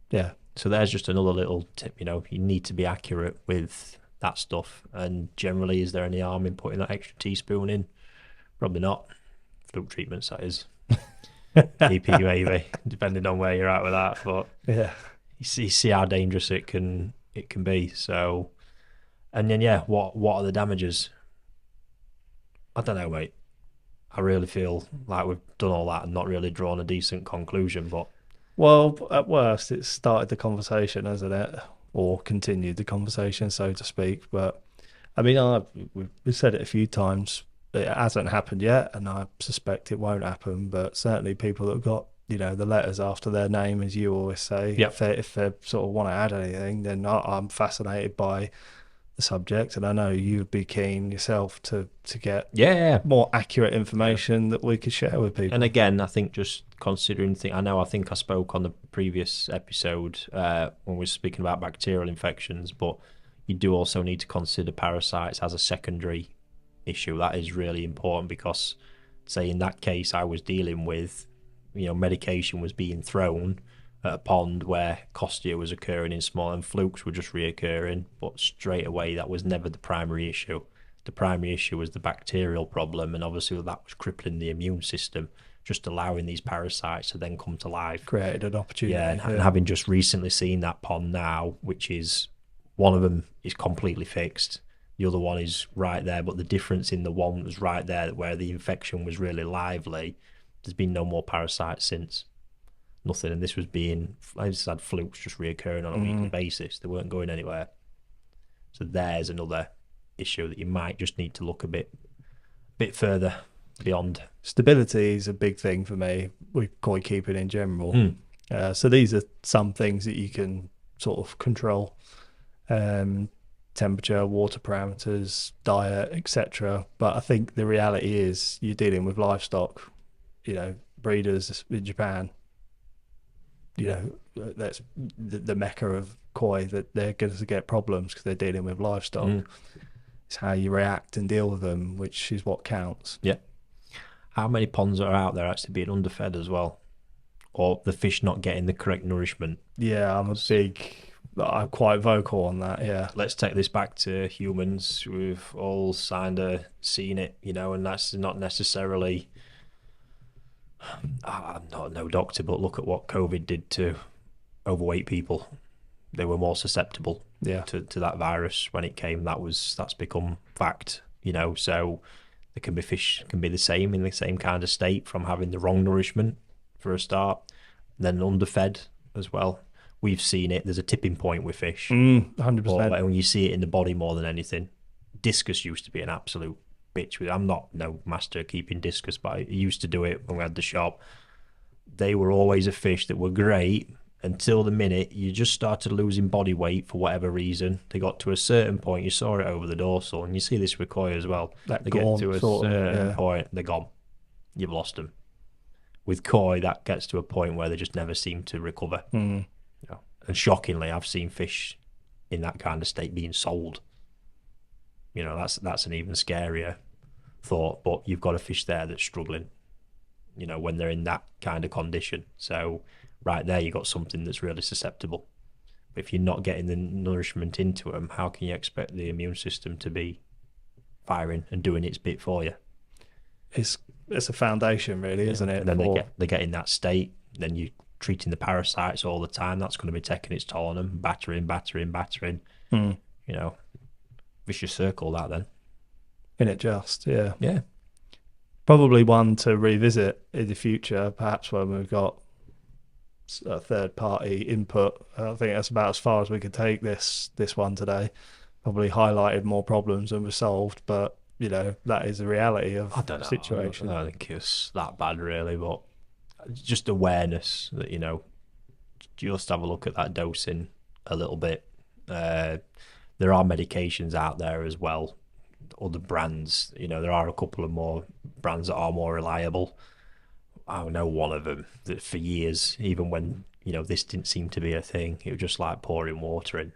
Speaker 2: Yeah.
Speaker 1: So there's just another little tip, you need to be accurate with that stuff. And generally, is there any harm in putting that extra teaspoon in? Probably not. Fluke treatments, that is. EP maybe, depending on where you're at with that. But
Speaker 2: yeah,
Speaker 1: you see how dangerous it can be. So, and then what are the damages? I don't know, mate. I really feel like we've done all that and not really drawn a decent conclusion. But
Speaker 2: well, at worst, it's started the conversation, hasn't it? Or continued the conversation, so to speak. But I mean, we've said it a few times. It hasn't happened yet, and I suspect it won't happen. But certainly, people that have got the letters after their name, as you always say, if they sort of want to add anything, then I'm fascinated by the subject, and I know you'd be keen yourself to get more accurate information that we could share with people.
Speaker 1: And again, I think just considering I think I spoke on the previous episode when we were speaking about bacterial infections, but you do also need to consider parasites as a secondary issue. That is really important because, say in that case, I was dealing with, medication was being thrown at a pond where Costia was occurring in small and flukes were just reoccurring, but straight away that was never the primary issue. The primary issue was the bacterial problem, and obviously that was crippling the immune system, just allowing these parasites to then come to life.
Speaker 2: Created an opportunity.
Speaker 1: Yeah, and having just recently seen that pond now, which is, one of them is completely fixed. The other one is right there, but the difference in the one that was right there where the infection was really lively, there's been no more parasites since. Nothing. And this was I just had flukes just reoccurring on a weekly basis. They weren't going anywhere. So there's another issue that you might just need to look a bit further beyond.
Speaker 2: Stability is a big thing for me with koi keeping in general. So these are some things that you can sort of control. Temperature, water parameters, diet, etc. But I think the reality is you're dealing with livestock, breeders in Japan, that's the mecca of koi, that they're going to get problems because they're dealing with livestock. It's how you react and deal with them, which is what counts.
Speaker 1: Yeah. How many ponds are out there actually being underfed as well? Or the fish not getting the correct nourishment?
Speaker 2: Yeah, I'm quite vocal on that, yeah.
Speaker 1: Let's take this back to humans. We've all seen it, and that's not necessarily... I'm not no doctor, but look at what COVID did to overweight people. They were more susceptible to that virus when it came. That's become fact, so fish can be the same, in the same kind of state from having the wrong nourishment for a start, and then underfed as well. We've seen it. There's a tipping point with fish.
Speaker 2: 100%.
Speaker 1: When you see it in the body more than anything. Discus used to be an absolute bitch. I'm not no master at keeping discus, but I used to do it when we had the shop. They were always a fish that were great until the minute you just started losing body weight for whatever reason. They got to a certain point, you saw it over the dorsal, and you see this with koi as well. They get to a certain point, they're gone. You've lost them. with koi, that gets to a point where they just never seem to recover.
Speaker 2: Mm.
Speaker 1: You know? And shockingly, I've seen fish in that kind of state being sold. You know, that's an even scarier thought. But you've got a fish there that's struggling, you know, when they're in that kind of condition. So right there, you've got something that's really susceptible. But if you're not getting the nourishment into them, how can you expect the immune system to be firing and doing its bit for you?
Speaker 2: It's a foundation, really, isn't it?
Speaker 1: And then they get in that state. Then you're treating the parasites all the time. That's going to be taking its toll on them, battering.
Speaker 2: Mm.
Speaker 1: You know, vicious circle that then.
Speaker 2: In it just, yeah.
Speaker 1: Yeah.
Speaker 2: Probably one to revisit in the future, perhaps when we've got a third party input. I think that's about as far as we could take this one today. Probably highlighted more problems than were solved, but you know, that is the reality of the situation.
Speaker 1: I don't think it's that bad really, but just awareness that, you know, just have a look at that dosing a little bit. There are medications out there as well, other brands. You know, there are a couple of more brands that are more reliable. I know one of them that for years, even when, you know, this didn't seem to be a thing, it was just like pouring water in,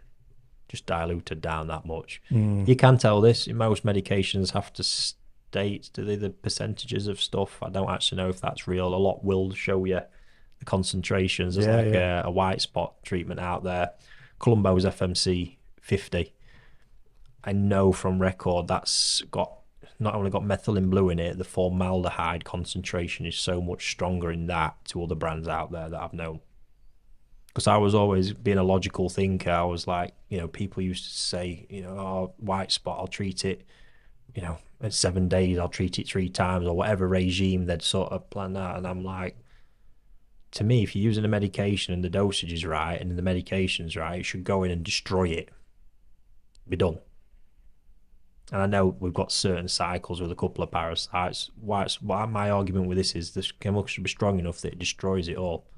Speaker 1: just diluted down that much. You can tell this in most medications have to state, do they, the percentages of stuff. I don't actually know if that's real. A lot will show you the concentrations. There's a white spot treatment out there. Columbo's FMC 50. I know from record that's got not only got methylene blue in it, the formaldehyde concentration is so much stronger in that to other brands out there that I've known. Because I was always being a logical thinker. I was like, you know, people used to say, you know, oh, white spot, I'll treat it, you know, in 7 days, I'll treat it 3 times or whatever regime they'd sort of plan out. And I'm like, to me, if you're using a medication and the dosage is right and the medication's right, you should go in and destroy it. Be done. And I know we've got certain cycles with a couple of parasites. My argument with this is this chemical should be strong enough that it destroys it all.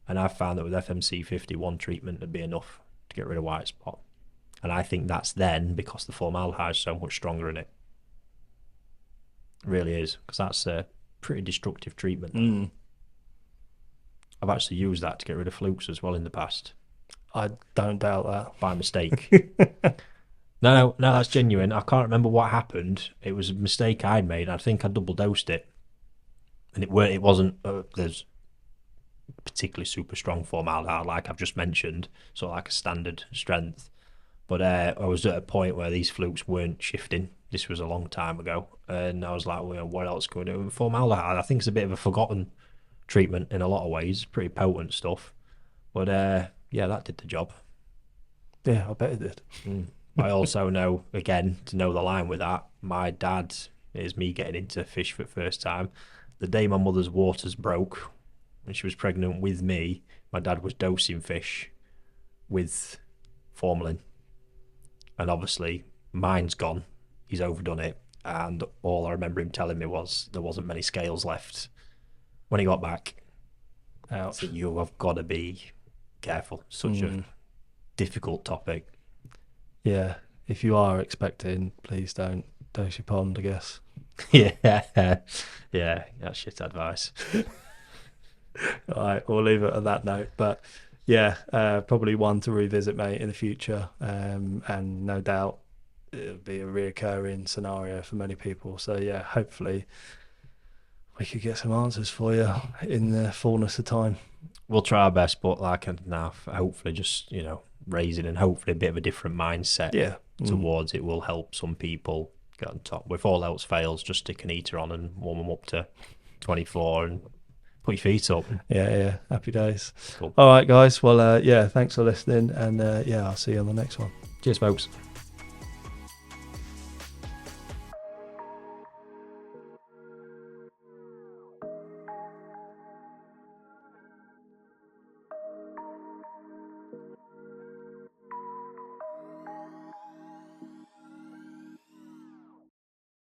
Speaker 1: And I've found that with FMC 51 treatment would be enough to get rid of white spot. And I think that's then because the formaldehyde is so much stronger in it. It really is, because that's a pretty destructive treatment. I've actually used that to get rid of flukes as well in the past.
Speaker 2: I don't doubt that.
Speaker 1: By mistake. No, that's genuine. I can't remember what happened. It was a mistake I'd made. I think I double dosed it. And it wasn't, there's particularly super strong formaldehyde like I've just mentioned, so like a standard strength. But I was at a point where these flukes weren't shifting. This was a long time ago. And I was like, well, what else can we do? Formaldehyde, I think it's a bit of a forgotten treatment in a lot of ways. Pretty potent stuff. But yeah, that did the job.
Speaker 2: Yeah, I bet it did.
Speaker 1: I also know, again, to know the line with that, my dad is me getting into fish for the first time. The day my mother's waters broke, when she was pregnant with me, my dad was dosing fish with formalin. And obviously, mine's gone. He's overdone it. And all I remember him telling me was there wasn't many scales left when he got back.
Speaker 2: Ouch.
Speaker 1: So you have got to be careful. Such a difficult topic.
Speaker 2: Yeah, if you are expecting, please don't dose your pond, I guess.
Speaker 1: Yeah, that's shit advice.
Speaker 2: All right, we'll leave it at that note. But yeah, probably one to revisit, mate, in the future. And no doubt it'll be a reoccurring scenario for many people. So yeah, hopefully we could get some answers for you in the fullness of time.
Speaker 1: We'll try our best, but like now, hopefully just, you know, raising and hopefully a bit of a different mindset towards it will help some people get on top. If all else fails, just stick an heater on and warm them up to 24 and put your feet up.
Speaker 2: Yeah, happy days.
Speaker 1: Cool.
Speaker 2: All right, guys. Well, yeah, thanks for listening, and yeah, I'll see you on the next one.
Speaker 1: Cheers, folks.